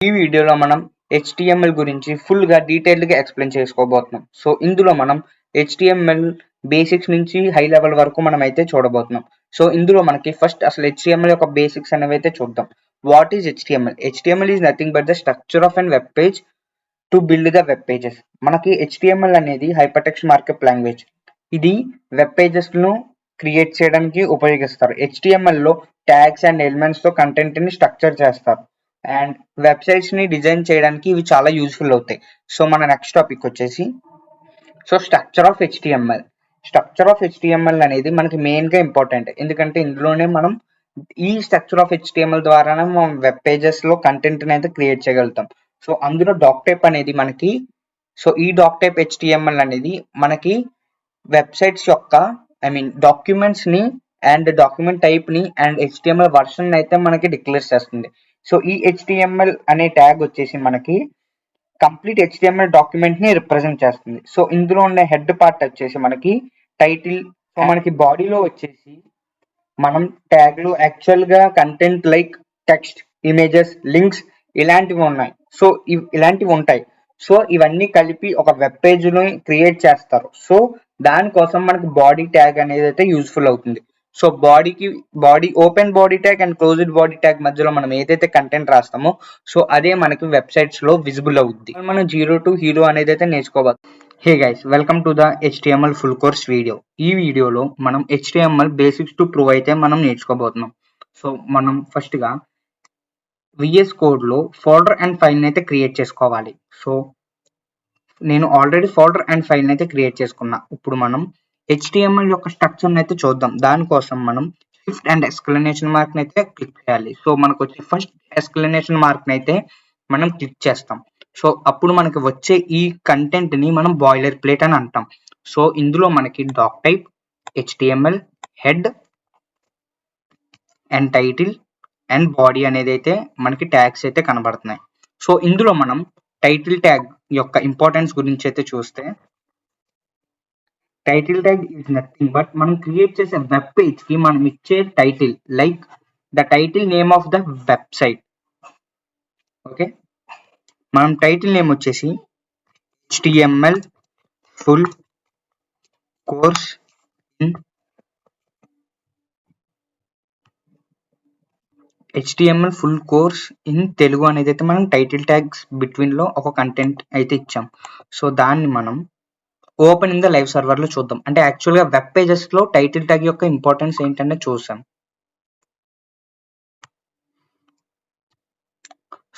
ఈ వీడియోలో మనం HTML గురించి ఫుల్ గా డీటెయిల్డ్ గా ఎక్స్ప్లెయిన్ చేసుకోబోతున్నాం. సో ఇందులో మనం HTML బేసిక్స్ నుంచి హై లెవెల్ వరకు మనం అయితే చూడబోతున్నాం. సో ఇందులో మనకి ఫస్ట్ అసలు HTML యొక్క బేసిక్స్ అనేవి అయితే చూద్దాం. What is HTML? HTML is nothing but the structure of an web page to build the web pages. మనకి HTML అనేది హైపర్ టెక్స్ట్ మార్కప్ లాంగ్వేజ్. ఇది వెబ్ పేజెస్ ను క్రియేట్ చేయడానికి ఉపయోగిస్తారు. HTML లో ట్యాగ్స్ అండ్ ఎలిమెంట్స్ తో కంటెంట్ ని structure చేస్తారు అండ్ వెబ్సైట్స్ ని డిజైన్ చేయడానికి ఇవి చాలా యూస్ఫుల్ అవుతాయి. సో మన నెక్స్ట్ టాపిక్ వచ్చేసి structure of HTML. Structure of HTML అనేది మనకి మెయిన్ గా ఇంపార్టెంట్, ఎందుకంటే ఇందులోనే మనం ఈ స్ట్రక్చర్ ఆఫ్ HTML ద్వారానే మనం వెబ్ పేజెస్ లో కంటెంట్ అయితే క్రియేట్ చేయగలుగుతాం. సో అందులో డాక్ టైప్ అనేది మనకి ఈ డాక్ టైప్ HTML అనేది మనకి వెబ్సైట్స్ యొక్క డాక్యుమెంట్స్ ని అండ్ డాక్యుమెంట్ టైప్ ని అండ్ HTML వర్షన్ అయితే మనకి డిక్లేర్ చేస్తుంది. సో ఈ HTML అనే ట్యాగ్ వచ్చేసి మనకి కంప్లీట్ HTML డాక్యుమెంట్ ని రిప్రజెంట్ చేస్తుంది. సో ఇందులో ఉన్న హెడ్ పార్ట్ వచ్చేసి మనకి టైటిల్. సో మనకి బాడీలో వచ్చేసి మనం ట్యాగ్ లో యాక్చువల్ గా content like text, images, links ఇలాంటివి ఉన్నాయి. సో ఇలాంటివి ఉంటాయి. సో ఇవన్నీ కలిపి ఒక వెబ్ పేజ్ ని క్రియేట్ చేస్తారు. సో దానికోసం మనకి బాడీ ట్యాగ్ అనేది అయితే యూస్ఫుల్ అవుతుంది. So body open body tag and closed body tag మధ్యలో మనం ఏదైతే కంటెంట్ రాస్తామో సో అదే మనకి వెబ్సైట్స్ లో విజిబుల్ అవుద్ది. మనం జీరో టు హీరో అనేది అయితే నేర్చుకోవాలి. Hey guys, welcome to the HTML full course video. ఈ వీడియోలో మనం HTML బేసిక్స్ టు ప్రూవ్ అయితే మనం నేర్చుకోబోతున్నాం. సో మనం ఫస్ట్ గా VS కోడ్ లో ఫోల్డర్ అండ్ ఫైల్ అయితే క్రియేట్ చేసుకోవాలి. సో నేను ఆల్రెడీ ఫోల్డర్ అండ్ ఫైల్ అయితే క్రియేట్ చేసుకున్నా. ఇప్పుడు మనం HTML యొక్క స్ట్రక్చర్ అయితే చూద్దాం. దానికోసం మనం షిఫ్ట్ అండ్ ఎక్స్క్లమేషన్ మార్క్ అయితే క్లిక్ చేయాలి. సో మనకు వచ్చే ఫస్ట్ ఎక్స్క్లమేషన్ మార్క్ అయితే మనం క్లిక్ చేస్తాం. సో అప్పుడు మనకి వచ్చే ఈ కంటెంట్ ని మనం బాయిలర్ ప్లేట్ అని అంటాం. సో ఇందులో మనకి doctype, HTML, head and title and body అనేది అయితే మనకి ట్యాగ్స్ అయితే కనబడుతున్నాయి. సో ఇందులో మనం టైటిల్ ట్యాగ్ యొక్క ఇంపార్టెన్స్ గురించి అయితే చూస్తే, title tag is nothing but మనం క్రియేట్ చేసే వెబ్ పేజ్ కి మనం ఇచ్చే title, like the title name of the website. Okay, మనం టైటిల్ నేమ్ వచ్చేసి HTML full course in HTML full course in Telugu అనేది అయితే మనం టైటిల్ ట్యాగ్స్ బిట్వీన్ లో ఒక కంటెంట్ అయితే ఇచ్చాం. సో దాన్ని మనం open in the live server లో చూద్దాం. అంటే యాక్చువల్ గా వెబ్ పేజెస్ లో టైటిల్ ట్యాగ్ యొక్క ఇంపార్టెన్స్ ఏంటనే చూసాం.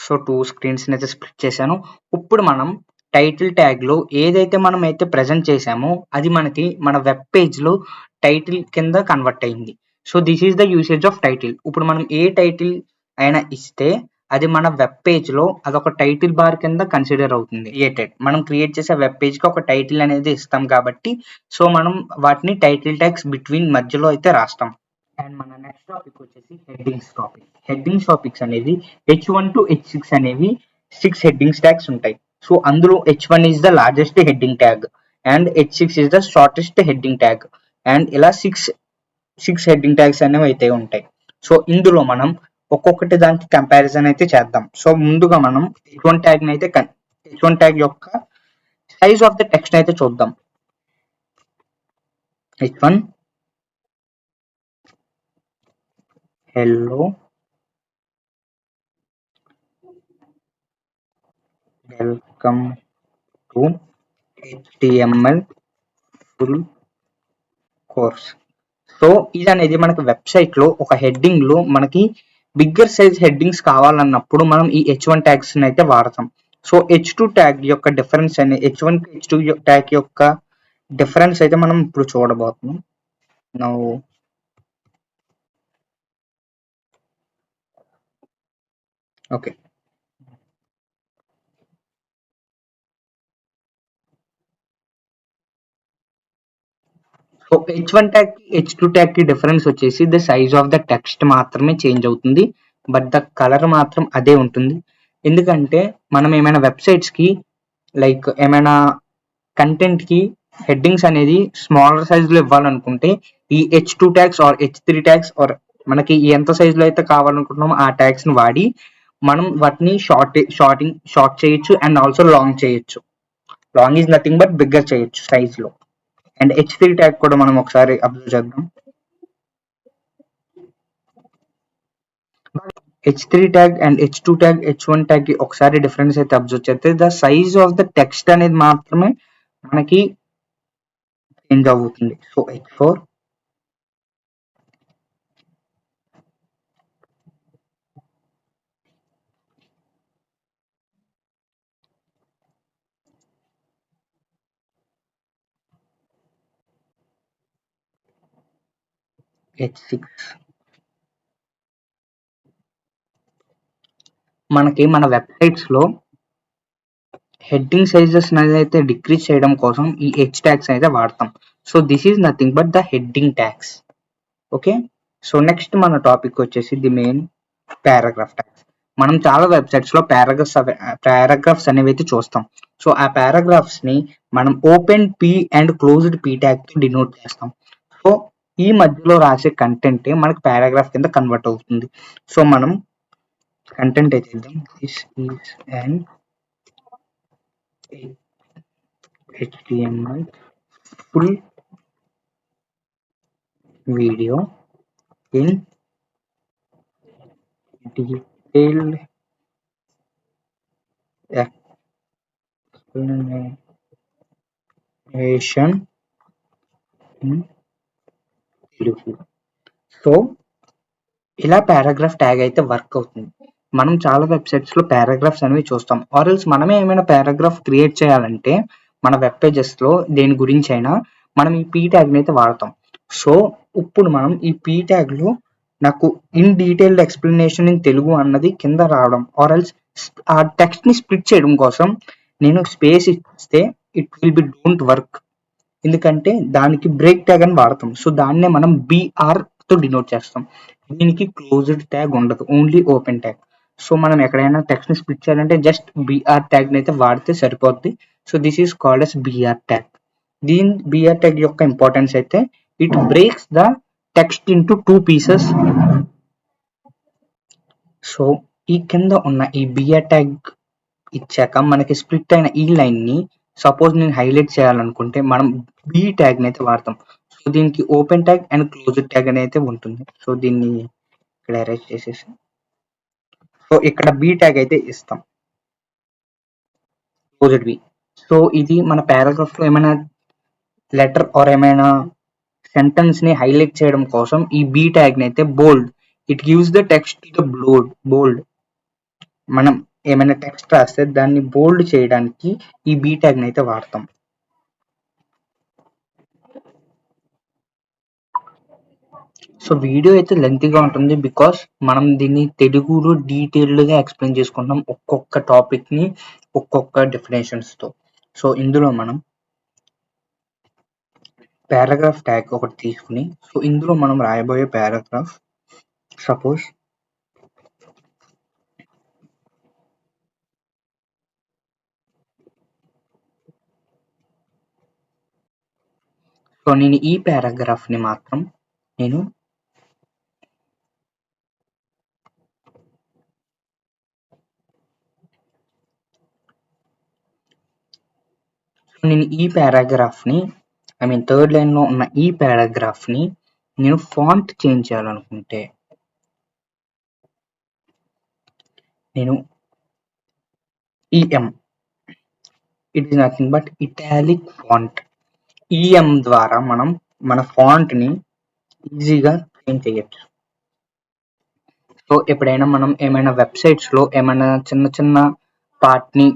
సో 2 స్క్రీన్స్ అయితే స్ప్లిట్ చేశాను. ఇప్పుడు మనం టైటిల్ ట్యాగ్ లో ఏదైతే మనం అయితే ప్రెజెంట్ చేసామో అది మనకి మన వెబ్ పేజ్ లో టైటిల్ కింద కన్వర్ట్ అయింది. So this is the usage of title. ఇప్పుడు మనం ఏ టైటిల్ అయినా ఇస్తే అది మన వెబ్ పేజ్ లో అదొక టైటిల్ బార్ కింద కన్సిడర్ అవుతుంది. క్రియేటెడ్, మనం క్రియేట్ చేసే వెబ్ పేజ్ కి ఒక టైటిల్ అనేది ఇస్తాం కాబట్టి సో మనం వాటిని టైటిల్ ట్యాగ్స్ బిట్వీన్ మధ్యలో అయితే రాస్తాం. అండ్ మన నెక్స్ట్ టాపిక్ వచ్చేసి హెడ్డింగ్స్ టాపిక్. హెడ్డింగ్స్ టాపిక్స్ అనేవి H1 to H6 అనేవి 6 హెడ్డింగ్స్ ట్యాగ్స్ ఉంటాయి. సో అందులో H1 is the largest heading tag and H6 is the shortest heading tag and ఇలా సిక్స్ హెడ్డింగ్ ట్యాగ్స్ అనేవి అయితే ఉంటాయి. సో ఇందులో మనం ఒక్కొక్కటి దానికి కంపారిజన్ అయితే చేద్దాం. సో ముందుగా మనం H1 ట్యాగ్ యొక్క సైజ్ ఆఫ్ ద టెక్స్ట్ అయితే చూద్దాం. H1 hello, welcome to HTML full course. So ఇది అనేది మనకి వెబ్సైట్ లో ఒక హెడ్డింగ్ లో మనకి బిగ్గర్ సైజ్ హెడ్డింగ్స్ కావాలన్నప్పుడు మనం ఈ H1 ట్యాగ్స్ అయితే వాడతాం. సో H2 ట్యాగ్ యొక్క డిఫరెన్స్ అనేది H1 H2 ట్యాగ్ యొక్క డిఫరెన్స్ అయితే మనం ఇప్పుడు చూడబోతున్నాం. Now okay, so H1 tag కి H2 ట్యాగ్ కి డిఫరెన్స్ వచ్చేసి the size of the text మాత్రమే చేంజ్ అవుతుంది, బట్ ద కలర్ మాత్రం అదే ఉంటుంది. ఎందుకంటే మనం ఏమైనా వెబ్సైట్స్ కి లైక్ ఏమైనా కంటెంట్ కి హెడ్డింగ్స్ అనేది స్మాలర్ సైజ్ లో ఇవ్వాలనుకుంటే ఈ H2 tags are H3 tags are మనకి ఎంత సైజ్ లో అయితే కావాలనుకుంటున్నామో ఆ ట్యాగ్స్ ని వాడి మనం వాటిని షార్ట్ చేయొచ్చు అండ్ ఆల్సో లాంగ్ చేయొచ్చు. Long is nothing but bigger చేయొచ్చు సైజ్ లో. అండ్ H3 ట్యాగ్ కూడా మనం ఒకసారి అబ్జర్వ్ చేద్దాం. H3 tag and H2 tag, H1 tag కి ఒకసారి డిఫరెన్స్ అయితే అబ్జర్వ్ చేస్తే the size of the text అనేది మాత్రమే మనకి చేంజ్ అవుతుంది. So H4, H6. మనకి మన వెబ్సైట్స్ లో హెడ్డింగ్ సైజెస్ అనేది అయితే డిక్రీజ్ చేయడం కోసం ఈ H ట్యాగ్స్ అయితే వాడతాం. So this is nothing but the heading tags. Okay, so next మన టాపిక్ వచ్చేసి ది మెయిన్ పారాగ్రాఫ్ ట్యాగ్స్. మనం చాలా వెబ్సైట్స్ లో పారాగ్రాఫ్స్ అనేవి అయితే చూస్తాం. సో ఆ పారాగ్రాఫ్స్ ని మనం open P and closed P tag తో డినోట్ చేస్తాం. సో ఈ మధ్యలో రాసే కంటెంట్ మనకి పారాగ్రాఫ్ కింద కన్వర్ట్ అవుతుంది. సో మనం కంటెంట్ అయితే ఇద్దాం. This is an HTML full video in detailed explanation in Telugu. So ఇలా పారాగ్రాఫ్ ట్యాగ్ అయితే వర్క్ అవుతుంది. మనం చాలా వెబ్సైట్స్ లో పారాగ్రాఫ్స్ అనేవి చూస్తాం. ఆర్ఎల్స్ మనమే ఏమైనా పారాగ్రాఫ్ క్రియేట్ చేయాలంటే మన వెబ్ పేజెస్ లో దేని గురించి అయినా మనం ఈ పీ ట్యాగ్ అయితే వాడతాం. సో ఇప్పుడు మనం ఈ పీ ట్యాగ్ లో నాకు in detailed explanation in Telugu అన్నది కింద రావడం, ఆర్ఎల్స్ ఆ టెక్స్ట్ ని స్ప్లిట్ చేయడం కోసం నేను స్పేస్ ఇస్తే it will be don't work. ఎందుకంటే దానికి బ్రేక్ ట్యాగ్ అని వాడతాం. సో దాన్నే మనం బిఆర్ తో డినోట్ చేస్తాం. దీనికి క్లోజ్డ్ ట్యాగ్ ఉండదు, ఓన్లీ ఓపెన్ ట్యాగ్. సో మనం ఎక్కడైనా టెక్స్ట్ ని స్ప్లిట్ చేయాలంటే జస్ట్ బిఆర్ ట్యాగ్ అయితే వాడితే సరిపోద్ది. So this is called as BR tag. దీని బిఆర్ ట్యాగ్ యొక్క ఇంపార్టెన్స్ అయితే it breaks the text into 2 pieces. So ఈ కింద ఉన్న ఈ బిఆర్ ట్యాగ్ ఇచ్చాక మనకి స్ప్లిట్ అయిన ఈ లైన్ ని సపోజ్ నేను హైలైట్ చేయాలనుకుంటే మనం బి ట్యాగ్ అయితే వాడతాం. సో దీనికి open tag and closed tag అనేది అయితే ఉంటుంది. సో దీన్ని ఇక్కడ అరేంజ్ చేసేసి సో ఇక్కడ బి ట్యాగ్ అయితే ఇస్తాం, క్లోజ్డ్ బి. సో ఇది మన పారాగ్రాఫ్ లో ఏమైనా లెటర్ ఆర్ ఏమైనా సెంటెన్స్ ని హైలైట్ చేయడం కోసం ఈ బి ట్యాగ్ ని అయితే bold, it gives the text the bold. మనం ఏమైనా టెక్స్ట్ రాస్తే దాన్ని బోల్డ్ చేయడానికి ఈ బి ట్యాగ్ ని అయితే వాడతాం. సో వీడియో అయితే లెంతీగా ఉంటుంది బికాస్ మనం దీన్ని తెలుగులో డీటెయిల్డ్ గా ఎక్స్ప్లెయిన్ చేసుకుంటాం ఒక్కొక్క టాపిక్ ని ఒక్కొక్క డెఫినేషన్స్ తో. సో ఇందులో మనం పారాగ్రాఫ్ ట్యాగ్ ఒకటి తీసుకుని సో ఇందులో మనం రాయబోయే పారాగ్రాఫ్ సపోజ్ సో నేను ఈ పారాగ్రాఫ్ ని మాత్రం నేను ఈ పారాగ్రాఫ్ ని ఐ మీన్ థర్డ్ లైన్ లో ఉన్న ఈ పారాగ్రాఫ్ ని నేను ఫాంట్ చేంజ్ చేయాలనుకుంటే నేను EM, it is nothing but italic font. EM ద్వారా మనం మన ఫాంట్ ని ఈజీగా చేంజ్ చేయొచ్చు. సో ఎప్పుడైనా మనం ఏమైనా వెబ్సైట్స్ లో ఏమైనా చిన్న చిన్న పార్ట్ ని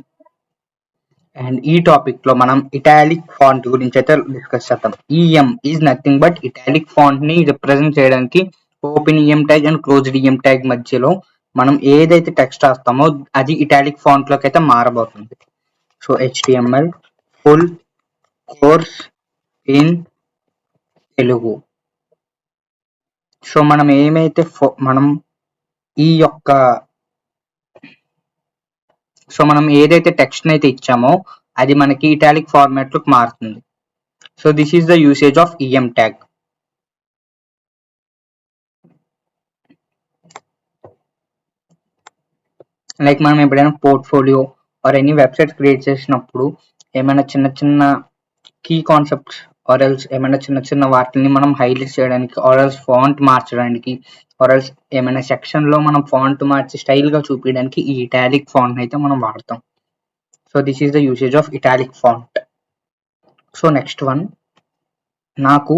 అండ్ ఈ టాపిక్ లో మనం ఇటాలిక్ ఫాంట్ గురించి అయితే డిస్కస్ చేద్దాం. EM is nothing but italic font ని రిప్రజెంట్ చేయడానికి open EM tag and closed EM tag మధ్యలో మనం ఏదైతే టెక్స్ట్ రాస్తామో అది ఇటాలిక్ ఫాంట్ లోకి అయితే మారబోతుంది. So HTML full course in Telugu. So మనం ఏమైతే మనం ఈ యొక్క సో మనం ఏదైతే టెక్స్ట్ అయితే ఇచ్చామో అది మనకి ఇటాలిక్ ఫార్మాట్ లోకి మారుతుంది. So this is the usage of EM tag. Like మనం ఎప్పుడైనా portfolio or any website create చేసినప్పుడు ఏమైనా చిన్న చిన్న కీ కాన్సెప్ట్స్ ఆర్ ఎల్స్ ఏమైనా చిన్న చిన్న వాటిని మనం హైలైట్ చేయడానికి ఆర్ ఎల్స్ ఫాంట్ మార్చడానికి ఆర్ ఎల్స్ ఏమైనా సెక్షన్లో మనం ఫాంట్ మార్చి స్టైల్గా చూపించడానికి ఈ ఇటాలిక్ ఫాంట్ అయితే మనం వాడతాం. So this is the usage of italic font. So next one, నాకు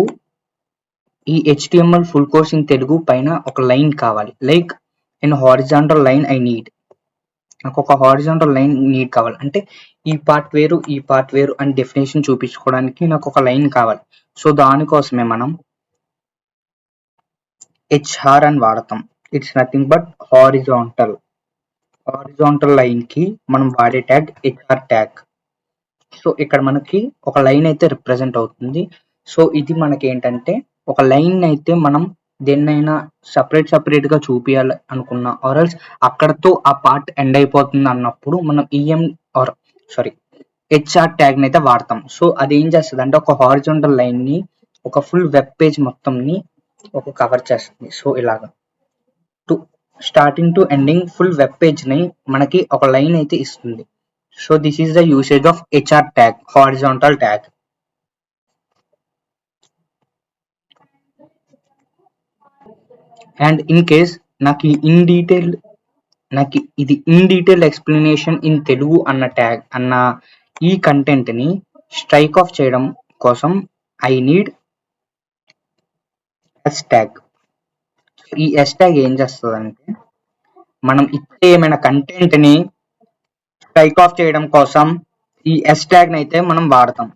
ఈ HTML full course in Telugu పైన ఒక లైన్ కావాలి. Like in horizontal line I need, నాకు ఒక హారిజాంటల్ లైన్ నీడ్ కావాలి అంటే ఈ పార్ట్ వేరు ఈ పార్ట్ వేరు అని డెఫినేషన్ చూపించుకోవడానికి నాకు ఒక లైన్ కావాలి. సో దానికోసమే మనం హెచ్ఆర్ అని వాడతాం. It's nothing but horizontal line కి మనం వాడే ట్యాగ్ హెచ్ఆర్ ట్యాగ్. సో ఇక్కడ మనకి ఒక లైన్ అయితే రిప్రజెంట్ అవుతుంది. సో ఇది మనకి ఏంటంటే ఒక లైన్ అయితే మనం దేన్నైనా సపరేట్ గా చూపించాలి అనుకున్నా ఆర్ఎల్స్ అక్కడతో ఆ పార్ట్ ఎండ్ అయిపోతుంది అన్నప్పుడు మనం హెచ్ఆర్ ట్యాగ్ అయితే వాడతాం. సో అది ఏం చేస్తుంది అంటే ఒక హారిజాంటల్ లైన్ ని ఒక ఫుల్ వెబ్ పేజ్ మొత్తంని ఒక కవర్ చేస్తుంది. సో ఇలాగా starting to ending full web page ని మనకి ఒక లైన్ అయితే ఇస్తుంది. So this is the usage of HR tag, horizontal tag. And in case నాకు ఇది in detail explanation in Telugu అన్న ట్యాగ్ అన్న ఈ కంటెంట్ ని స్ట్రైక్ ఆఫ్ చేయడం కోసం ఐ నీడ్ ఎస్ ట్యాగ్. ఈ ఎస్ ట్యాగ్ ఏం చేస్తుందంటే మనం ఇచ్చే ఏమైనా కంటెంట్ ని స్ట్రైక్ ఆఫ్ చేయడం కోసం ఈ ఎస్ ట్యాగ్ అయితే మనం వాడతాం.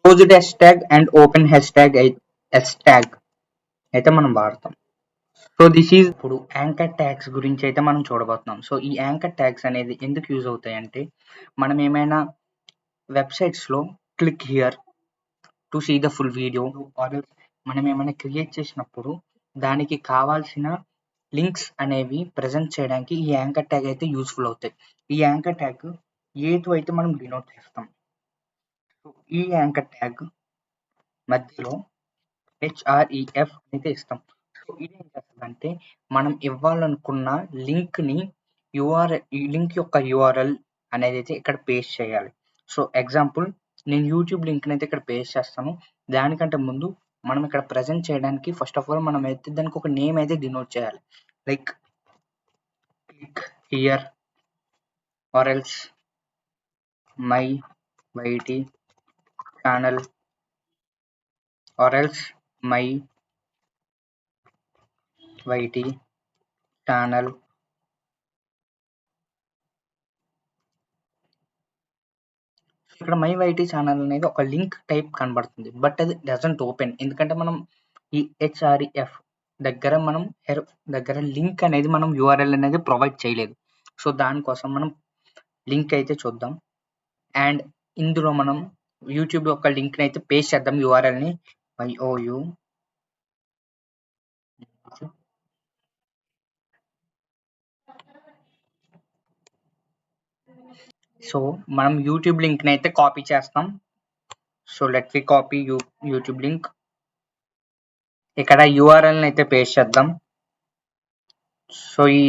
Closed S tag and open S tag అయితే మనం వాడతాం. సో దిస్ ఈజ్ ఇప్పుడు యాంకర్ ట్యాగ్స్ గురించి అయితే మనం చూడబోతున్నాం. సో ఈ యాంకర్ ట్యాగ్స్ అనేది ఎందుకు యూజ్ అవుతాయంటే మనం ఏమైనా వెబ్సైట్స్లో click here to see the full video or మనం ఏమైనా క్రియేట్ చేసినప్పుడు దానికి కావాల్సిన లింక్స్ అనేవి ప్రజెంట్ చేయడానికి ఈ యాంకర్ ట్యాగ్ అయితే యూస్ఫుల్ అవుతాయి. ఈ యాంకర్ ట్యాగ్ ఏదో అయితే మనం డినోట్ చేస్తాం. సో ఈ యాంకర్ ట్యాగ్ మధ్యలో హెచ్ఆర్ఈఎఫ్ అయితే ఇస్తాం. సో ఇది ఏం చేస్తుందంటే మనం ఇవ్వాలనుకున్న లింక్ ని లింక్ యొక్క యూఆర్ఎల్ అనేది అయితే ఇక్కడ పేస్ట్ చేయాలి. సో ఎగ్జాంపుల్ నేను యూట్యూబ్ లింక్ అయితే ఇక్కడ పేస్ట్ చేస్తాను. దానికంటే ముందు మనం ఇక్కడ ప్రజెంట్ చేయడానికి ఫస్ట్ ఆఫ్ ఆల్ మనం అయితే దానికి ఒక నేమ్ అయితే డినోట్ చేయాలి. Like click here or else my YT channel or else my YT channel. ఇక్కడ మై వైటీ ఛానల్ అనేది ఒక లింక్ టైప్ కనబడుతుంది, బట్ అది డజంట్ ఓపెన్. ఎందుకంటే మనం ఈ హెచ్ఆర్ఈఎఫ్ దగ్గర లింక్ అనేది మనం యూఆర్ఎల్ అనేది ప్రొవైడ్ చేయలేదు. సో దానికోసం మనం లింక్ అయితే చూద్దాం. అండ్ ఇందులో మనం యూట్యూబ్ యొక్క లింక్ అయితే పేస్ట్ చేద్దాం, యూఆర్ఎల్ని YOU. సో మనం యూట్యూబ్ లింక్ అయితే కాపీ చేస్తాం. So let we copy YouTube link. ఇక్కడ యూఆర్ఎల్ని అయితే పేస్ట్ చేద్దాం. సో ఈ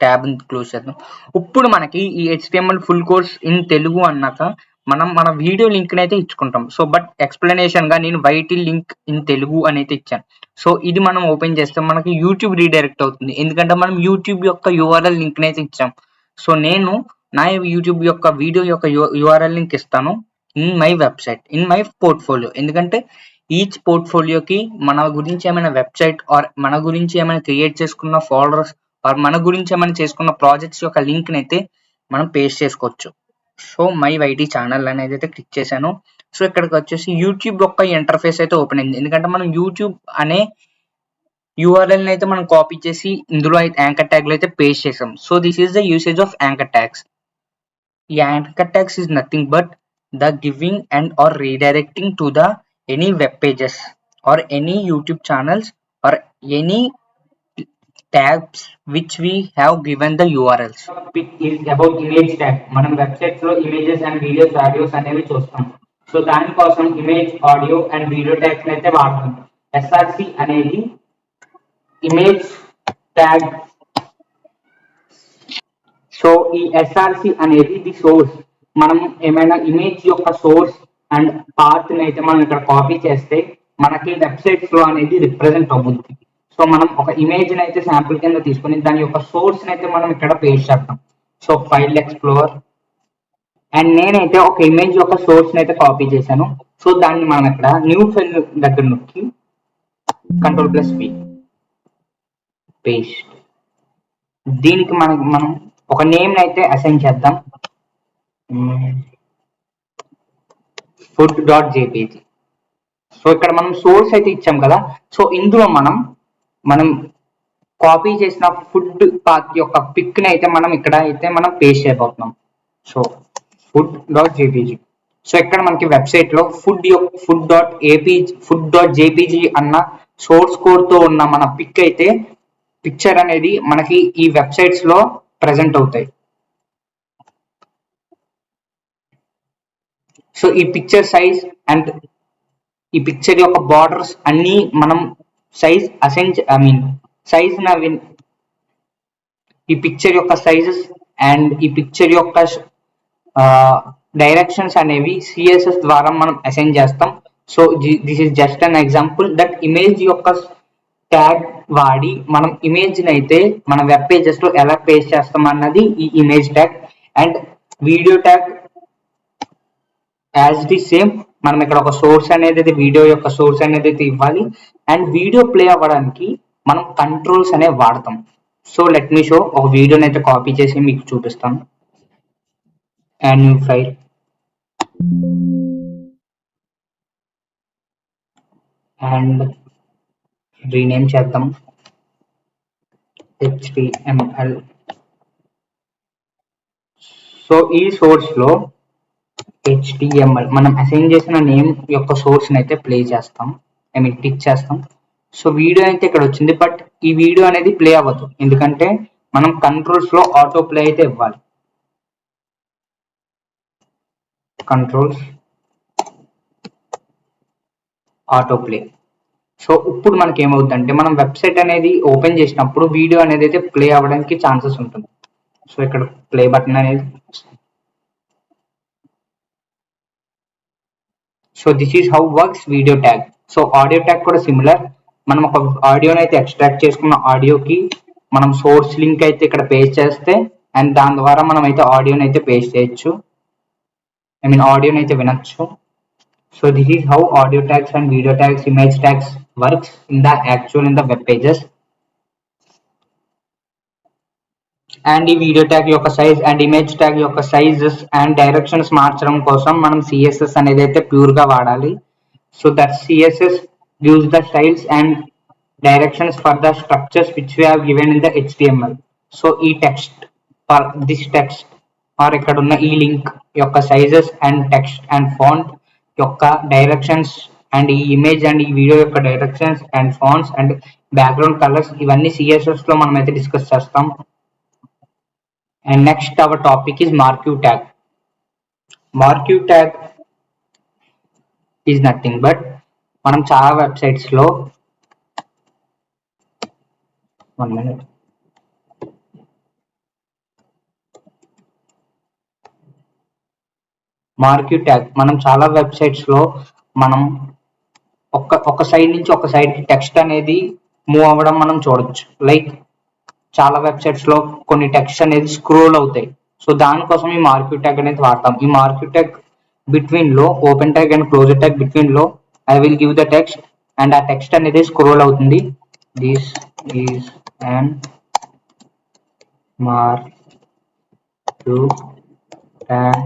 ట్యాబ్ క్లోజ్ చేద్దాం. ఇప్పుడు మనకి ఈ HTML full course in Telugu అన్నాక మనం మన వీడియో లింక్ అయితే ఇచ్చుకుంటాం. సో బట్ ఎక్స్ప్లెనేషన్ గా నేను వైటీ లింక్ ఇన్ తెలుగు అని అయితే ఇచ్చాను. సో ఇది మనం ఓపెన్ చేస్తే మనకి యూట్యూబ్ రీడైరెక్ట్ అవుతుంది, ఎందుకంటే మనం యూట్యూబ్ యొక్క యూఆర్ఎల్ లింక్ అయితే ఇచ్చాం. సో నేను నా యూట్యూబ్ యొక్క వీడియో యొక్క యూఆర్ఎల్ లింక్ ఇస్తాను in my website, in my portfolio. ఎందుకంటే ఈచ్ పోర్ట్ఫోలియోకి మన గురించి ఏమైనా వెబ్సైట్ ఆర్ మన గురించి ఏమైనా క్రియేట్ చేసుకున్న ఫోల్డర్స్ ఆర్ మన గురించి ఏమైనా చేసుకున్న ప్రాజెక్ట్స్ యొక్క లింక్ అయితే మనం పేస్ట్ చేసుకోవచ్చు. సో మై వైటీ ఛానల్ అనేది అయితే క్లిక్ చేశాను. సో ఇక్కడికి వచ్చేసి యూట్యూబ్ యొక్క ఇంటర్ఫేస్ అయితే ఓపెన్ అయింది, ఎందుకంటే మనం యూట్యూబ్ అనే యూఆర్ఎల్ అయితే మనం కాపీ చేసి ఇందులో అయితే యాంకర్ ట్యాగ్ లో అయితే పేస్ట్ చేసాం. So this is the usage of anchor tags. ఈ anchor tags is nothing but the giving and or redirecting to the any web pages or any YouTube channels or any tags which we have given the URLs. Is about image tag. మనం websites లో images and videos audios అనేవి చూస్తాం. So దానికోసం image audio and video tags అయితే వాడతాం. SRC అనేది image tag so ఈ SRC అనేది ది సోర్స్. మనం ఏమైనా ఇమేజ్ యొక్క సోర్స్ అండ్ పాత్ అయితే మనం ఇక్కడ కాపీ చేస్తే మనకి వెబ్సైట్స్ లో అనేది రిప్రజెంట్ అవుతుంది. సో మనం ఒక ఇమేజ్ అయితే శాంపుల్ కింద తీసుకుని దాని యొక్క సోర్స్ అయితే మనం ఇక్కడ పేస్ట్ చేస్తాం. సో ఫైల్ ఎక్స్ప్లోర్ అండ్ నేనైతే ఒక ఇమేజ్ యొక్క సోర్స్ అయితే కాపీ చేశాను. సో దాన్ని మనం ఇక్కడ న్యూ ఫైల్ దగ్గర నొక్కి Ctrl+V పేస్ట్. దీనికి మనం ఒక నేమ్ అయితే అసైన్ చేద్దాం, food.jpg. సో ఇక్కడ మనం సోర్స్ అయితే ఇచ్చాం కదా. సో ఇందులో మనం కాపీ చేసిన ఫుడ్ పాత్ యొక్క పిక్ ని అయితే మనం ఇక్కడ అయితే మనం పేస్ట్ చేయబోతున్నాం. So food.jpg. సో ఇక్కడ మనకి వెబ్సైట్ లో food.jpg అన్న సోర్స్ కోడ్ తో ఉన్న మన పిక్చర్ అనేది మనకి ఈ వెబ్సైట్స్ లో ప్రెజెంట్ అవుతాయి. సో ఈ పిక్చర్ సైజ్ అండ్ ఈ పిక్చర్ యొక్క బార్డర్స్ అన్ని మనం సైజ్ సైజ్ ఈ పిక్చర్ యొక్క సైజెస్ అండ్ ఈ పిక్చర్ యొక్క డైరెక్షన్స్ అనేవి సిఎస్ఎస్ ద్వారా మనం అసైన్ చేస్తాం. So this is just an example that image యొక్క ట్యాగ్ వాడి మనం ఇమేజ్ అయితే మన వెబ్ పేజెస్ లో ఎలా పేస్ట్ చేస్తాం అన్నది ఈ image tag. And video tag as the same, మనం ఇక్కడ ఒక సోర్స్ అనేది వీడియో యొక్క సోర్స్ అనేది అయితే ఇవ్వాలి. అండ్ వీడియో ప్లే అవ్వడానికి మనం కంట్రోల్స్ అనేవి వాడతాం. సో లెట్ మీ షో, ఒక వీడియోని అయితే కాపీ చేసి మీకు చూపిస్తాను. And new file and rename చేద్దాం HTML. సో ఈ సోర్స్ లో HTML మనం అసైన్ చేసిన నేమ్ యొక్క సోర్స్ అయితే ప్లే చేస్తాం, టిక్ చేస్తాం. సో వీడియో అయితే ఇక్కడ వచ్చింది, బట్ ఈ వీడియో అనేది ప్లే అవ్వదు ఎందుకంటే మనం కంట్రోల్స్ లో ఆటో ప్లే అయితే ఇవ్వాలి. Controls auto play. సో ఇప్పుడు మనకి ఏమవుతుందంటే మనం వెబ్సైట్ అనేది ఓపెన్ చేసినప్పుడు వీడియో అనేది అయితే ప్లే అవ్వడానికి ఛాన్సెస్ ఉంటుంది. సో ఇక్కడ ప్లే బటన్ అనేది. So this is how works video tag. So audio tag కూడా సిమిలర్. మనం ఒక ఆడియోని అయితే ఎక్స్ట్రాక్ట్ చేసుకున్న ఆడియోకి మనం సోర్స్ లింక్ అయితే ఇక్కడ పేస్ట్ చేస్తే అండ్ దాని ద్వారా మనం అయితే ఆడియోని అయితే పేస్ట్ చేయొచ్చు, ఆడియోని అయితే వినొచ్చు. So this is how audio tags and video tags, image tags works in the web pages. And ఈ వీడియో ట్యాగ్ యొక్క సైజ్ అండ్ ఇమేజ్ ట్యాగ్ యొక్క సైజెస్ అండ్ డైరెక్షన్స్ మార్చడం కోసం మనం సిఎస్ఎస్ అనేది అయితే ప్యూర్ గా వాడాలి. So that CSS gives the styles and directions for the structures which we have given in the HTML. So ఈ text or this text or ఇక్కడ ఉన్న ఈ లింక్ యొక్క sizes and text and font యొక్క directions and ఈ image and ఈ video యొక్క directions and fonts and background colours ఇవన్నీ సిఎస్ఎస్ లో మనం అయితే డిస్కస్ చేస్తాం. And next our topic is marquee tag. Marquee tag is nothing but మనం చాలా వెబ్సైట్స్ లో మార్క్యూ ట్యాగ్ మనం చాలా వెబ్సైట్స్ లో మనం ఒక సైడ్ నుంచి ఒక సైడ్ కి టెక్స్ట్ అనేది మూవ్ అవ్వడం మనం చూడొచ్చు. లైక్ చాలా వెబ్సైట్స్ లో కొన్ని టెక్స్ట్ అనేది స్క్రోల్ అవుతాయి. సో దానికోసం ఈ మార్క్యూ ట్యాగ్ అనేది వాడతాం. ఈ మార్క్యూ ట్యాగ్ బిట్వీన్ లో open tag and close tag between లో I will give the text and ఆ టెక్స్ట్ అనేది స్క్రోల్ అవుతుంది. This is an marquee tag.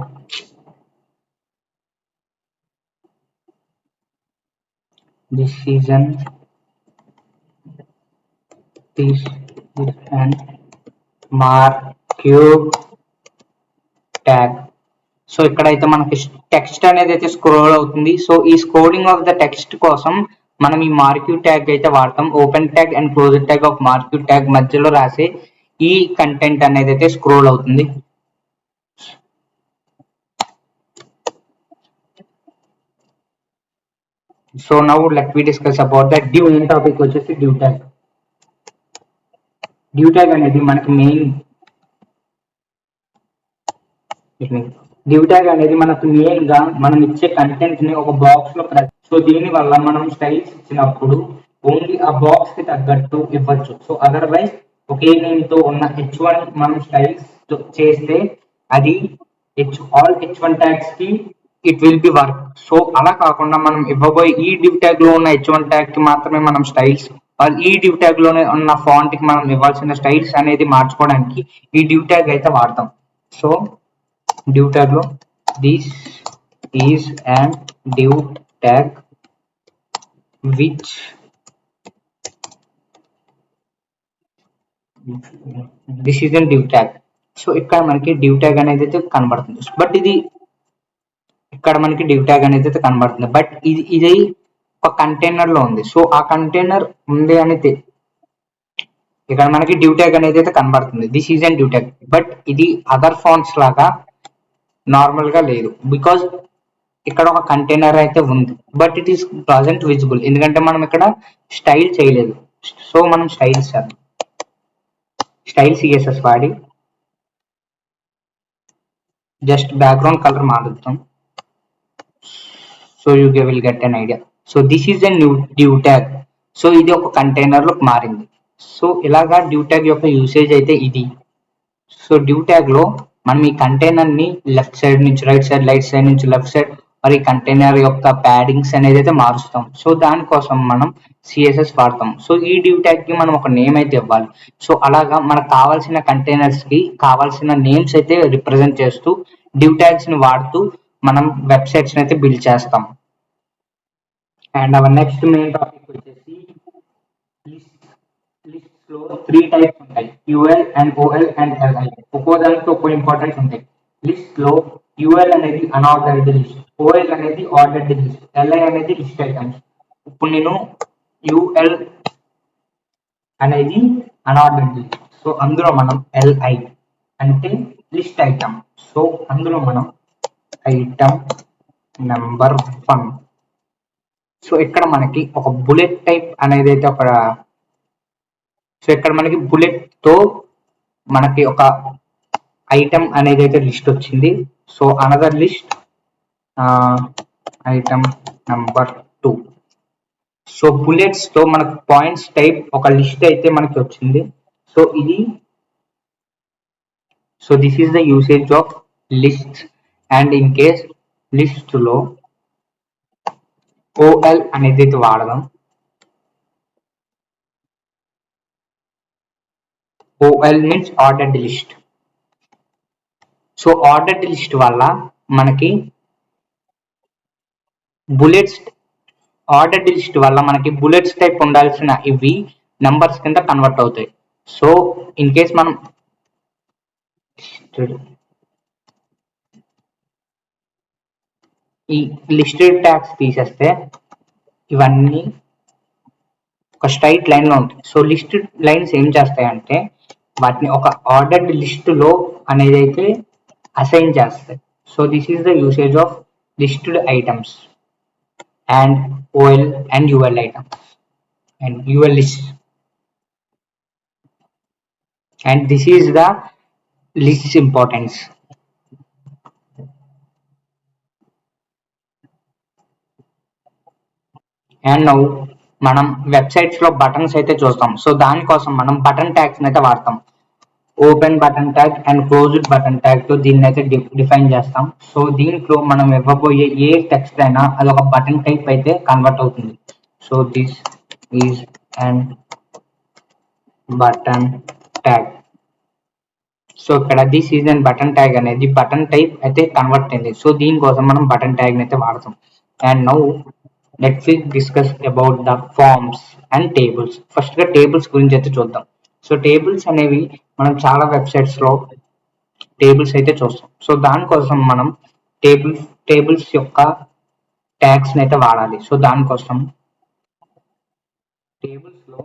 This is an marquee tag. So ఇక్కడైతే మనకి టెక్స్ట్ అనేది అయితే స్క్రోల్ అవుతుంది. సో ఈ స్క్రోలింగ్ ఆఫ్ ద టెక్స్ట్ కోసం మనం ఈ మార్క్యూ ట్యాగ్ అయితే వాడతాం. Open tag and close tag of marquee tag మధ్యలో రాసే ఈ కంటెంట్ అనేది అయితే స్క్రోల్ అవుతుంది. So now let we discuss about the div. ఈ టాపిక్ వచ్చేసి డ్యూ ట్యాగ్. డ్యూ ట్యాగ్ అనేది మనకి మెయిన్ div tag అనేది మనకు మెయిన్ గా మనం ఇచ్చే కంటెంట్ ని ఒక బాక్స్ లో సో దీని వల్ల మనం స్టైల్స్ ఇచ్చినప్పుడు ఓన్లీ ఆ బాక్స్ కి తగ్గట్టు ఇవ్వచ్చు. సో అదర్వైజ్ ఒకే నేమ్ తో ఉన్న h1 మనం స్టైల్స్ చేస్తే అది ఆల్ h1 ట్యాగ్స్ కి it will be work. So అలా కాకుండా మనం ఇవ్వబోయే ఈ డివ్ ట్యాగ్ లో ఉన్న h1 ట్యాగ్ కి మాత్రమే మనం స్టైల్స్ ఈ డివ్ ట్యాగ్ లోనే ఉన్న ఫాంట్ కి మనం ఇవ్వాల్సిన స్టైల్స్ అనేది మార్చుకోవడానికి ఈ డివ్ ట్యాగ్ అయితే వాడతాం. So div tag lo this is an div tag which this is an div tag. So ఇక్కడ మనకి div tag అనేది అయితే కనబడుతుంది. బట్ ఇది ఇక్కడ మనకి div tag అనేది అయితే కనబడుతుంది. బట్ ఇది ఒక కంటైనర్ లో ఉంది. సో ఆ కంటైనర్ ఉంది అని ఇక్కడ మనకి div tag అనేది అయితే కనబడుతుంది. This is an div tag. But ఇది అదర్ ఫాంట్స్ లాగా నార్మల్ గా లేదు. బికాజ్ ఇక్కడ ఒక కంటైనర్ అయితే ఉంది. But it is present visible ఎందుకంటే మనం ఇక్కడ స్టైల్ చేయలేదు. సో మనం స్టైల్ సిఎస్ఎస్ వాడి జస్ట్ బ్యాక్గ్రౌండ్ కలర్ మారుద్దాం. So you will get an idea. So this is an div tag. So ఇది ఒక కంటైనర్ లో మారింది. సో ఇలాగా div tag యొక్క యూసేజ్ అయితే ఇది. సో div tag లో మనం ఈ కంటైనర్ ని లెఫ్ట్ సైడ్ నుంచి రైట్ సైడ్ నుంచి లెఫ్ట్ సైడ్ మరి కంటైనర్ యొక్క ప్యాడింగ్స్ అనేది అయితే మారుస్తాం. సో దానికోసం మనం సిఎస్ఎస్ వాడతాం. సో ఈ div tag కి మనం ఒక నేమ్ అయితే ఇవ్వాలి. సో అలాగా మనకు కావాల్సిన కంటైనర్స్ కి కావాల్సిన నేమ్స్ అయితే రిప్రజెంట్ చేస్తూ div tags ని వాడుతూ మనం వెబ్సైట్స్ అయితే బిల్డ్ చేస్తాం. And our next main topic వచ్చేసి లిస్ట్ లో 3 టైప్స్ ఉంటాయి, UL and OL and LI. ఒక్కో దానికి ఒక్కో ఇంపార్టెన్స్ ఉంటాయి. లిస్ట్ లో UL అనేది అన్ఆర్డర్డ్ లిస్ట్, OL అనేది ఆర్డర్డ్ లిస్ట్, LI అనేది లిస్ట్ ఐటమ్స్. ఇప్పుడు నేను UL అనేది అన్ఆర్డర్డ్ లిస్ట్. సో అందులో మనం LI అంటే లిస్ట్ ఐటమ్. సో అందులో మనం ఐటమ్ నెంబర్ 1. సో ఇక్కడ మనకి ఒక బుల్లెట్ టైప్ అనేది అయితే ఒక సో ఇక్కడ మనకి బుల్లెట్ తో మనకి ఒక ఐటమ్ అనేది అయితే లిస్ట్ వచ్చింది. So another list item number 2. So bullets తో మనకు పాయింట్స్ టైప్ ఒక లిస్ట్ అయితే మనకి వచ్చింది. సో ఇది so this is the usage of list. And in case list లో OL అనేది అయితే వాడదాం. OL means ordered list. So ordered list వల్ల మనకి బుల్లెట్స్ ఆర్డర్డ్ లిస్ట్ వల్ల మనకి బుల్లెట్స్ టైప్ ఉండాల్సిన ఇవి నంబర్స్ కింద కన్వర్ట్ అవుతాయి. సో ఇన్ కేస్ మనం ఈ లిస్టెడ్ ట్యాగ్స్ తీసేస్తే ఇవన్నీ ఒక స్ట్రైట్ లైన్ లో ఉంటాయి. సో లిస్టెడ్ లైన్స్ ఏం చేస్తాయంటే వాటిని ఒక ఆర్డర్డ్ లిస్ట్ లో అనేది అయితే అసైన్ చేస్తాయి. So this is the usage of listed items and OL and UL items and UL list. And this is the list importance. And now మనం వెబ్సైట్స్ లో బటన్స్ అయితే చూస్తాం. సో దానికోసం మనం బటన్ ట్యాగ్స్ అయితే వాడతాం. Open button tag and closed button tag తో దీన్ని అయితే డిఫైన్ చేస్తాం. సో దీంట్లో మనం ఇవ్వబోయే ఏ టెక్స్ట్ అయినా అది ఒక బటన్ టైప్ అయితే కన్వర్ట్ అవుతుంది. So this is and button tag. So ఇక్కడ this is and button tag అనేది బటన్ టైప్ అయితే కన్వర్ట్ అయింది. సో దీనికోసం మనం బటన్ ట్యాగ్ అయితే వాడతాం. And now let's discuss about the forms and tables. First గా టేబుల్స్ గురించి అయితే చూద్దాం. సో టేబుల్స్ అనేవి మనం చాలా వెబ్సైట్స్ లో టేబుల్స్ అయితే చూస్తాం. సో దానికోసం మనం టేబుల్స్ యొక్క ట్యాగ్స్ అయితే వాడాలి. సో దానికోసం టేబుల్స్ లో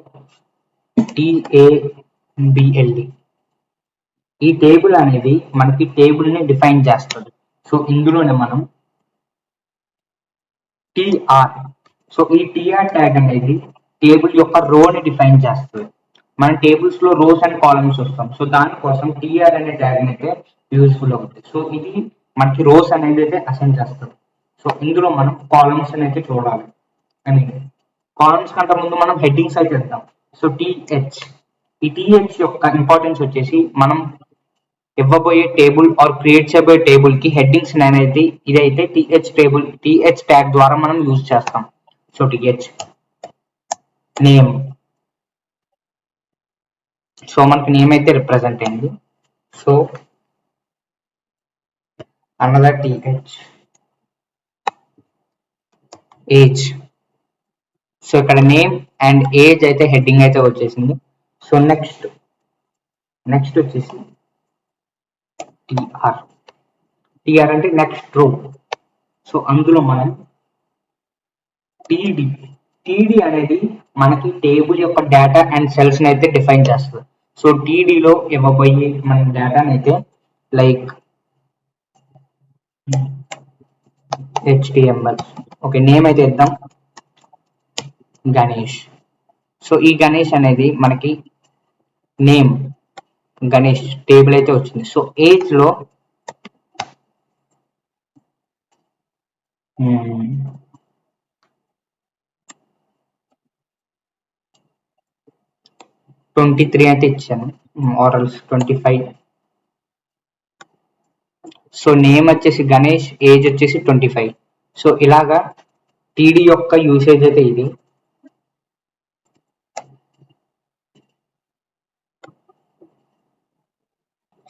TABLE ఈ టేబుల్ అనేది మనకి టేబుల్ ని డిఫైన్ చేస్తుంది. సో ఇందులోనే మనం TR. సో ఈ TR ట్యాగ్ అనేది టేబుల్ యొక్క రో ని డిఫైన్ చేస్తుంది. మన టేబుల్స్ లో రోస్ అండ్ కాలమ్స్ వస్తాం. సో దానికోసం TR అనే ట్యాగ్ అయితే యూస్ఫుల్ అవుతుంది. సో ఇది మనకి రోస్ అనేది అయితే అసైన్ చేస్తుంది. సో ఇందులో మనం కాలమ్స్ అయితే చూడాలి. ఐ మీన్ కాలమ్స్ కంటే ముందు మనం హెడ్డింగ్స్ అయితే ఇద్దాం. సో టీహెచ్, ఈ టీహెచ్ యొక్క ఇంపార్టెన్స్ వచ్చేసి మనం ఇవ్వబోయే టేబుల్ ఆర్ క్రియేట్ చేయబోయే టేబుల్ కి హెడ్డింగ్స్ అనేది ఇదైతే టీహెచ్ టేబుల్ టీహెచ్ ట్యాగ్ ద్వారా మనం యూజ్ చేస్తాం. సో టీహెచ్ నేమ్, సో మనకి నేమ్ అయితే రిప్రజెంట్ అయింది. So another TH age, so ఇక్కడ నేమ్ అండ్ ఏజ్ అయితే హెడ్డింగ్ అయితే వచ్చేసింది. సో నెక్స్ట్ వచ్చేసి టిఆర్, టిఆర్ అంటే నెక్స్ట్ రో. సో అందులో మనం టీడీ, టీడీ అనేది మనకి టేబుల్ యొక్క డేటా అండ్ సెల్స్ అయితే డిఫైన్ చేస్తుంది. సో టీడీలో ఇవ్వబోయే మన డేటాని అయితే లైక్ HTML, ఓకే నేమ్ అయితే ఇద్దాం గణేష్. సో ఈ గణేష్ అనేది మనకి నేమ్ గణేష్ టేబుల్ అయితే వచ్చింది. సో ఏజ్ లో ట్వంటీ 23 అయితే ఇచ్చాను, ఆర్ఎల్స్ 25. సో నేమ్ వచ్చేసి గణేష్, ఏజ్ వచ్చేసి 25. సో ఇలాగా టీడీ యొక్క యూసేజ్ అయితే ఇది.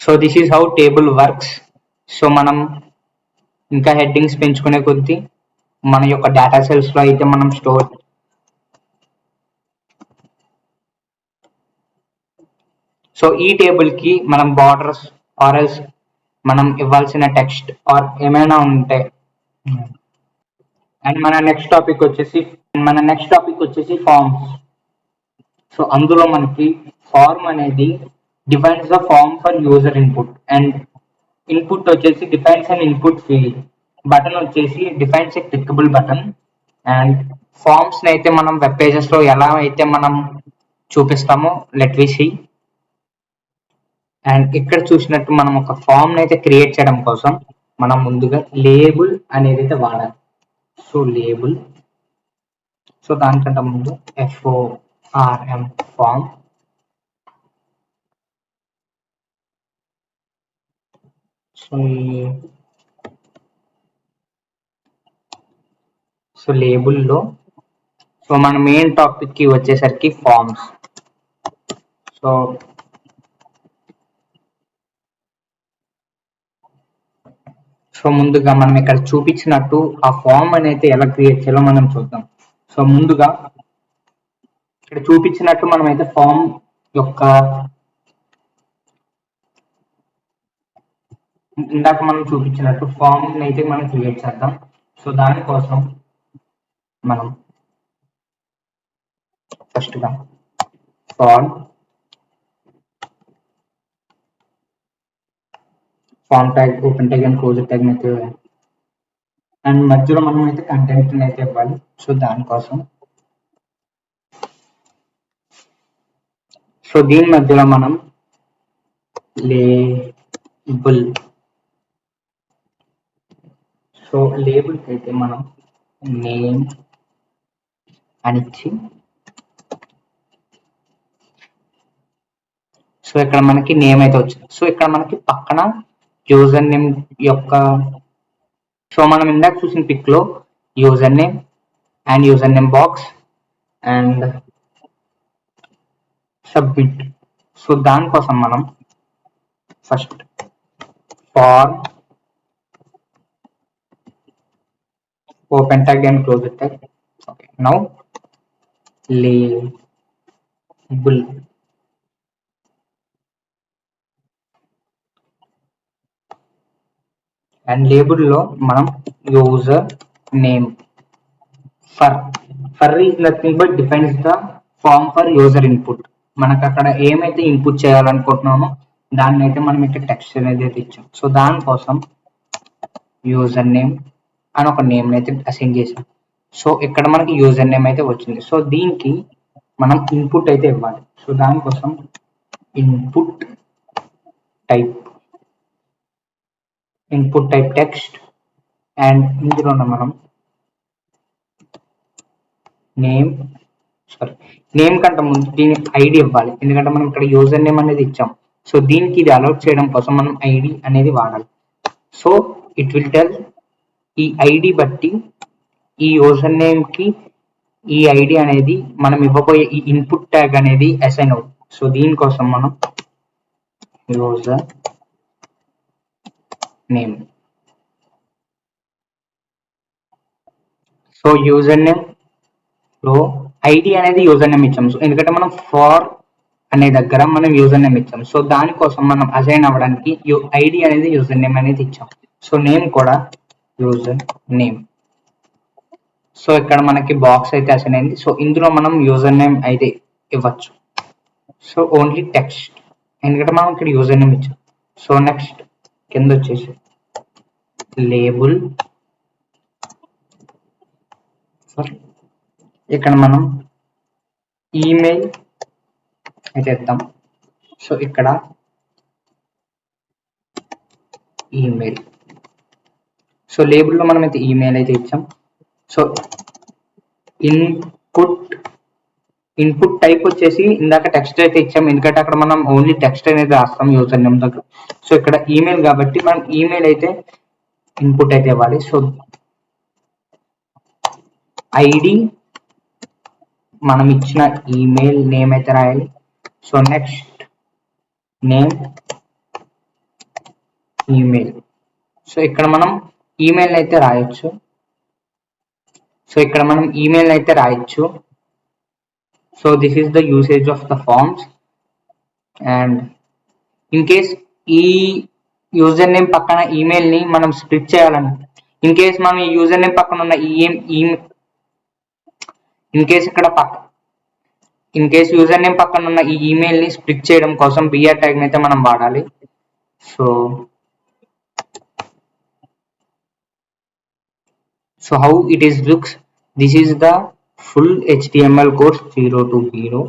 So this is how table works. So మనం ఇంకా హెడ్డింగ్స్ పెంచుకునే కొద్దీ మన యొక్క డేటా సెల్స్ లో అయితే మనం స్టోర్, సో ఈ టేబుల్ కి మనం బార్డర్స్ ఆర్ఎల్స్ మనం ఇవ్వాల్సిన టెక్స్ట్ ఆర్ ఏమైనా ఉంటే. అండ్ మన నెక్స్ట్ టాపిక్ వచ్చేసి ఫార్మ్స్. సో అందులో మనకి ఫార్మ్ అనేది defines the form for user input, and input వచ్చేసి defines and input field, button వచ్చేసి defines a clickable button. And forms అయితే మనం వెబ్ పేజెస్ లో ఎలా అయితే మనం చూపిస్తామో లెట్ వి సీ. అండ్ ఇక్కడ చూసినట్టు మనం ఒక ఫామ్ అయితే క్రియేట్ చేయడం కోసం మనం ముందుగా లేబుల్ అనేది అయితే వాడాలి. సో లేబుల్, సో దానికంటే ముందు FORM ఫామ్. సో లేబుల్లో సో మన మెయిన్ టాపిక్ కి వచ్చేసరికి ఫార్మ్స్. సో ముందుగా మనం ఇక్కడ చూపించినట్టు ఆ ఫామ్ అనేది ఎలా క్రియేట్ చేయాలో మనం చూద్దాం. సో ముందుగా ఇక్కడ చూపించినట్టు మనం అయితే ఫామ్ యొక్క ఇందాక మనం చూపించినట్టు ఫామ్ అయితే మనం క్రియేట్ చేద్దాం. సో దానికోసం మనం ఫస్ట్ గా form tag, open tag and close tag అయితే, అండ్ మధ్యలో మనం అయితే కంటెంట్ అయితే ఇవ్వాలి. సో దానికోసం సో దీని మధ్యలో మనం లేబుల్, సో లేబుల్ అయితే మనం నేమ్ అని ఇచ్చి, సో ఇక్కడ మనకి నేమ్ అయితే వచ్చింది. సో ఇక్కడ మనకి పక్కన యూజర్ నేమ్ యొక్క, సో మనం ఇందాక చూసిన పిక్ లో user name and user name box and submit. So దానికోసం మనం first form open tag and close tag. Okay now label, and label లో మనం user name for is nothing but defines the form for user input. మనకు అక్కడ ఏమైతే input చేయాలనుకుంటున్నామో దాన్ని అయితే మనం ఇక్కడ టెక్స్ట్ అనేది అయితే ఇచ్చాం. సో దానికోసం యూజర్ నేమ్ అని ఒక నేమ్ అయితే అసైన్ చేసాం. సో ఇక్కడ మనకి యూజర్ నేమ్ అయితే వచ్చింది. సో దీనికి మనం ఇన్పుట్ అయితే ఇవ్వాలి. సో దానికోసం input type, input type text and ఇందులో మనం నేమ్ కంటే ముందు దీనికి ఐడి ఇవ్వాలి, ఎందుకంటే మనం ఇక్కడ యూజర్ నేమ్ అనేది ఇచ్చాం. సో దీనికి ఇది అలౌట్ చేయడం కోసం మనం ఐడి అనేది వాడాలి. సో ఇట్ విల్ టెల్ ఈ ఐడి బట్టి ఈ యూజర్ నేమ్ కి ఈ ఐడి అనేది మనం ఇవ్వబోయే ఈ ఇన్పుట్ ట్యాగ్ అనేది అసైన్ అవుతుంది. సో దీనికోసం మనం user name, so user name లో ఐడి అనేది యూజర్ నేమ్ ఇచ్చాం. సో ఎందుకంటే మనం ఫార్ అనే దగ్గర మనం యూజర్ నేమ్ ఇచ్చాం. సో దానికోసం మనం అసైన్ అవ్వడానికి ఐడి అనేది యూజర్ నేమ్ అనేది ఇచ్చాం. సో నేమ్ కూడా యూజర్ నేమ్. సో ఇక్కడ మనకి బాక్స్ అయితే అసైన్ అయింది. సో ఇందులో మనం యూజర్ నేమ్ అయితే ఇవ్వచ్చు. సో ఓన్లీ టెక్స్ట్, ఎందుకంటే మనం ఇక్కడ యూజర్ నేమ్ ఇచ్చాం. సో నెక్స్ట్ కింద వచ్చేసి లేబుల్, ఇక్కడ మనం ఈమెయిల్ అయితే ఇద్దాం. సో ఇక్కడ ఈమెయిల్, సో లేబుల్లో మనం అయితే ఈమెయిల్ అయితే ఇచ్చాం. సో ఇన్పుట్ టైప్ వచ్చేసి ఇందాక టెక్స్ట్ అయితే ఇచ్చాం, ఎందుకంటే అక్కడ మనం ఓన్లీ టెక్స్ట్ అనేది రాస్తాం యూజర్ నేమ్ దగ్గర. సో ఇక్కడ ఈమెయిల్ కాబట్టి మనం ఈమెయిల్ అయితే ఇన్పుట్ అయితే ఇవ్వాలి. సో ఐడి మనం ఇచ్చిన ఈమెయిల్ నేమ్ అయితే రాయాలి. So next name email, so ఇక్కడ మనం ఈమెయిల్ అయితే రాయొచ్చు. So this is the usage of the forms. And in case ఈ యూజర్ నేమ్ పక్కన ఈమెయిల్ ని మనం స్ప్లిట్ చేయాలని, ఇన్ కేస్ మనం ఈ యూజర్ నేమ్ పక్కన ఉన్న ఇన్ కేస్ యూజర్ నేమ్ పక్కన ఉన్న ఈ ఈమెయిల్ ని స్ప్లిట్ చేయడం కోసం బిఆర్ ట్యాగ్ అయితే మనం వాడాలి. So how it is looks, this is the full HTML code 0 to 0.